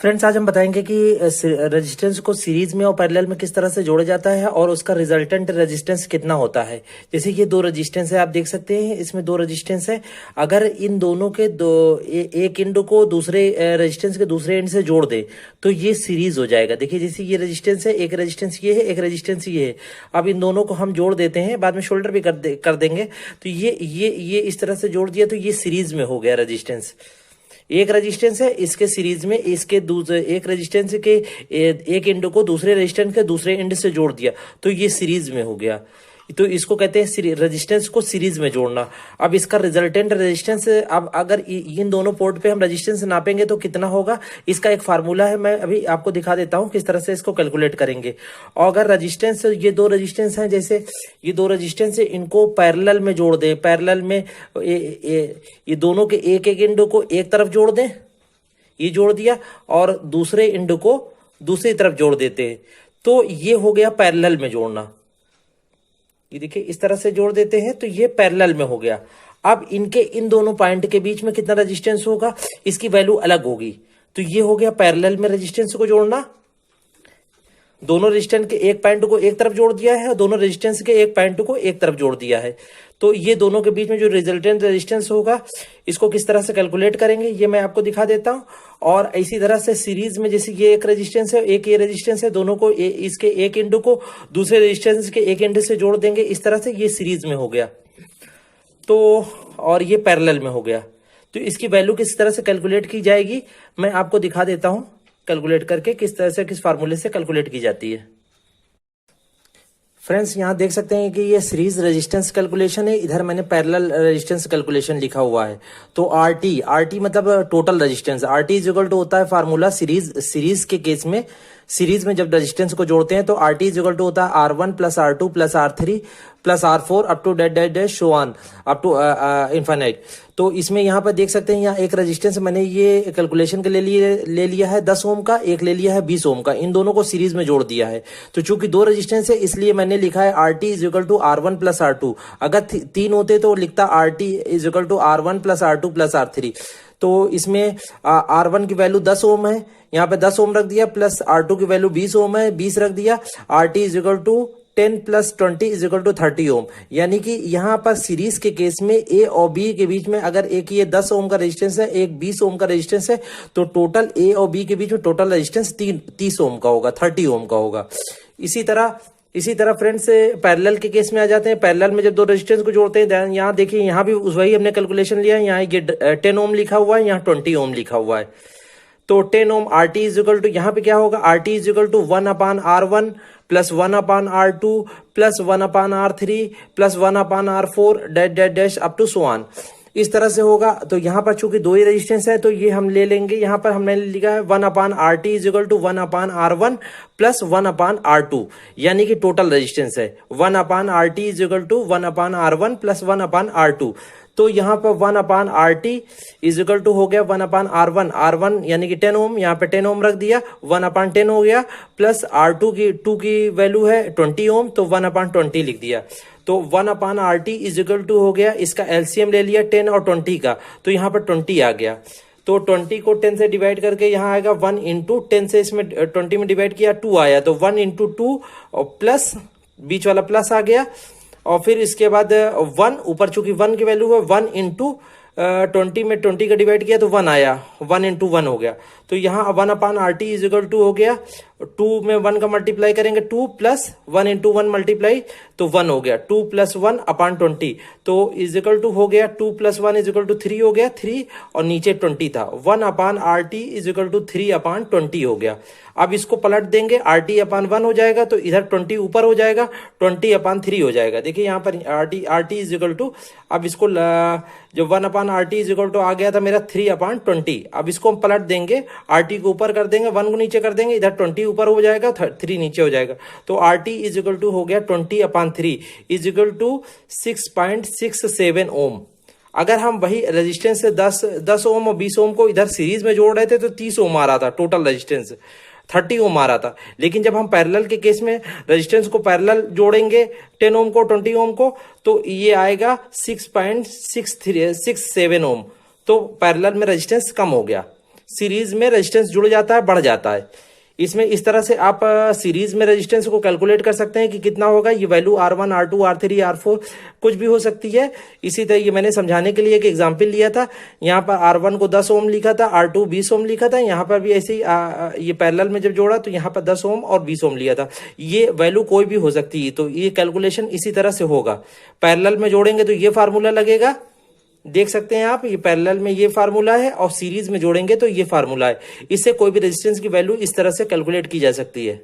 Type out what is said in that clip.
Friends, आज हम बताएंगे कि रेजिस्टेंस को सीरीज में और पैरेलल में किस तरह से जोड़ा जाता है और उसका रिजल्टेंट रेजिस्टेंस कितना होता है। जैसे ये दो रेजिस्टेंस है, आप देख सकते हैं इसमें दो रेजिस्टेंस है। अगर इन दोनों के एक एंड को दूसरे रेजिस्टेंस के दूसरे एंड से जोड़ दे तो ये सीरीज हो जाएगा। देखिए, जैसे ये रेजिस्टेंस है, एक रेजिस्टेंस ये है, एक रेजिस्टेंस ये है। अब इन दोनों को हम जोड़ देते हैं, बाद में शोल्डर भी कर देंगे। तो ये इस तरह से जोड़ दिया तो ये सीरीज में हो गया रेजिस्टेंस। एक रेजिस्टेंस है, इसके सीरीज में इसके दूसरे एक रेजिस्टेंस के एक एंड को दूसरे रेजिस्टेंस के दूसरे एंड से जोड़ दिया तो ये सीरीज में हो गया। तो इसको कहते हैं रेजिस्टेंस को सीरीज में जोड़ना। अब इसका रिजल्टेंट रेजिस्टेंस, अब अगर इन दोनों पोर्ट पे हम रेजिस्टेंस नापेंगे तो कितना होगा, इसका एक फार्मूला है। मैं अभी आपको दिखा देता हूं किस तरह से इसको कैलकुलेट करेंगे। और अगर रेजिस्टेंस, ये दो रेजिस्टेंस हैं, जैसे ये दो रेजिस्टेंस है, इनको पैरेलल में जोड़ दें। पैरेलल में ये दोनों के एक एक एंड को एक तरफ जोड़ दें, ये जोड़ दिया, और दूसरे एंड को दूसरी तरफ जोड़ देते हैं तो ये हो गया पैरेलल में जोड़ना। ये देखिए, इस तरह से जोड़ देते हैं तो ये पैरेलल में हो गया। अब इनके इन दोनों पॉइंट के बीच में कितना रेजिस्टेंस होगा, इसकी वैल्यू अलग होगी। तो ये हो गया पैरेलल में रेजिस्टेंस को जोड़ना। दोनों रेजिस्टेंस के एक पॉइंट को एक तरफ जोड़ दिया है, दोनों रेजिस्टेंस के एक पॉइंट को एक तरफ जोड़ दिया है। तो ये दोनों के बीच में जो रिजल्टेंट रेजिस्टेंस होगा, इसको किस तरह से कैलकुलेट करेंगे ये मैं आपको दिखा देता हूं। और इसी तरह से सीरीज में, जैसे ये एक रेजिस्टेंस है, एक ये रेजिस्टेंस है, दोनों को इसके एक एंड को दूसरे रेजिस्टेंस के एक एंड से जोड़ देंगे। इस तरह से ये सीरीज में हो गया तो, और ये पैरेलल में हो गया। तो इसकी वैल्यू किस तरह से कैलकुलेट की जाएगी मैं आपको दिखा देता हूं, कैलकुलेट करके किस तरह से, किस फार्मूले से कैलकुलेट की जाती है। फ्रेंड्स, यहाँ देख सकते हैं कि ये सीरीज रेजिस्टेंस कैलकुलेशन है, इधर मैंने पैरेलल रेजिस्टेंस कैलकुलेशन लिखा हुआ है। तो आरटी मतलब total resistance. RT is equal to होता है फार्मूला सीरीज के केस में। सीरीज में जब रेजिस्टेंस को जोड़ते हैं तो आरटी इज इक्वल टू होता है R1 plus R2 plus R3 plus R4 up to dash dash dash so on up to infinite. तो इसमें यहाँ पर देख सकते हैं, यहाँ एक रेजिस्टेंस मैंने ये कैलकुलेशन के लिए ले लिया है 10 ओम का, एक ले लिया है 20 ओम का। इन दोनों को सीरीज में जोड़ दिया है। तो चूंकि दो रेजिस्टेंस है इसलिए मैंने लिखा है RT is equal to R1 plus R2। अगर तीन होते तो लिखता RT is equal to R1 plus R2 plus R3। तो इसमें R1 की वैल्यू 10 ओम है, यहाँ पे 10 ओम रख दिया, प्लस R2 की वैल्यू 20 ओम है, 20 रख दिया। RT is equal to 10 plus 20 is equal to 30 ohm. यानी कि यहाँ पर सीरीज के केस में ए और बी के बीच में अगर एक ये 10 ओम का रेजिस्टेंस है, एक 20 ओम का रेजिस्टेंस है, तो टोटल ए और बी के बीच में टोटल रेजिस्टेंस 30 ओम का होगा, 30 ओम का होगा। इसी तरह फ्रेंड्स, पैरेलल के केस में आ जाते हैं। पैरेलल में जब दो रेजिस्टेंस को जोड़ते हैं, यहाँ देखिए, यहाँ भी वही हमने कैलकुलेशन लिया है। यहाँ ये 10 ओम लिखा हुआ है, यहाँ 20 ओम लिखा हुआ है। तो 10 ohm RT is equal to, यहाँ पे क्या होगा, RT is equal to 1 upon R1 plus 1 upon R2 plus 1 upon R3 plus 1 upon R4 dash dash dash up to so on. इस तरह से होगा। तो यहाँ पर चूंकि दो ही रेजिस्टेंस है तो ये हम ले लेंगे। यहाँ पर हमने लिखा है 1 upon RT is equal to 1 upon R1 plus 1 upon R2, यानी कि टोटल रेजिस्टेंस है 1 upon RT is equal to 1 upon R1 plus 1 upon R2। तो यहाँ पर 1 upon RT is equal to हो गया 1 अपान R1 यानी कि 10 ओम, यहाँ पे 10 ओम रख दिया, 1 अपान 10 हो गया, प्लस R2 की वैल्यू है 20 ओम, तो 1 अपान 20 लिख दिया। तो 1 upon RT is equal to हो गया, इसका एलसीएम ले लिया 10 और 20 का, तो यहाँ पर 20 आ गया। तो 20 को 10 से डिवाइड करके यहाँ आएगा 1 इंटू 10 से इसमें 20 में डिवाइड किया 2 आया, तो 1 इंटू 2 और प्लस बीच वाला प्लस आ गया। और फिर इसके बाद 1 ऊपर, चूंकि 1 की वैल्यू है, 1 इंटू 20 में 20 का डिवाइड किया तो 1 आया, 1 इंटू 1 हो गया। तो यहाँ 1 upon RT is equal to हो गया, 2 में 1 का मल्टीप्लाई करेंगे 2 प्लस 1 इंटू 1 मल्टीप्लाई तो 1 हो गया, 2 प्लस 1 अपान 20, तो इज इक्वल टू हो गया 2 प्लस 1 इज इक्वल टू 3 हो गया, 3 और नीचे 20 था, 1 upon RT is equal to 3 अपान 20 हो गया। अब इसको पलट देंगे, RT अपान 1 हो जाएगा तो इधर 20 ऊपर हो जाएगा, 20 अपान 3 हो जाएगा। देखिए यहाँ पर RT इज इक्वल टू, अब इसको जो 1 upon RT is equal to आ गया था मेरा 3 अपान 20, अब इसको हम पलट देंगे, RT को ऊपर कर देंगे, 1 को नीचे कर देंगे, इधर 20 ऊपर हो जाएगा, 3 नीचे हो जाएगा। तो RT इज इक्वल टू हो गया 20 अपान 3 इज इक्वल टू 6.67 ओम। अगर हम वही रेजिस्टेंस से 10 ओम और 20 ओम को इधर सीरीज में जोड़ रहे थे तो 30 ओम आ रहा था, टोटल रेजिस्टेंस 30 ओम आ रहा था। लेकिन जब हम पैरेलल के केस में रेजिस्टेंस को पैरेलल जोड़ेंगे 10 ओम को 20 ओम को, तो ये आएगा 6.67 ओम। तो पैरेलल में रेजिस्टेंस कम हो गया, सीरीज में रेजिस्टेंस जुड़ जाता है, बढ़ जाता है। इसमें इस तरह से आप सीरीज में रेजिस्टेंस को कैलकुलेट कर सकते हैं कि कितना होगा। ये value R1 R2 R3 R4 कुछ भी हो सकती है। इसी तरह ये मैंने समझाने के लिए एक एग्जांपल लिया था। यहाँ पर R1 को 10 ओम लिखा था, R2 20 ओम लिखा था। यहाँ पर भी ऐसे ही ये पैरेलल में जब जोड़ा तो यहाँ पर 10 ओम और 20 ओम लिया था। ये वैल्यू कोई भी हो सकती है। तो ये कैलकुलेशन इसी तरह से होगा। पैरेलल में जोड़ेंगे तो ये फार्मूला लगेगा, देख सकते हैं आप, ये पैरेलल में ये फार्मूला है और सीरीज में जोड़ेंगे तो ये फार्मूला है। इससे कोई भी रेजिस्टेंस की वैल्यू इस तरह से कैलकुलेट की जा सकती है।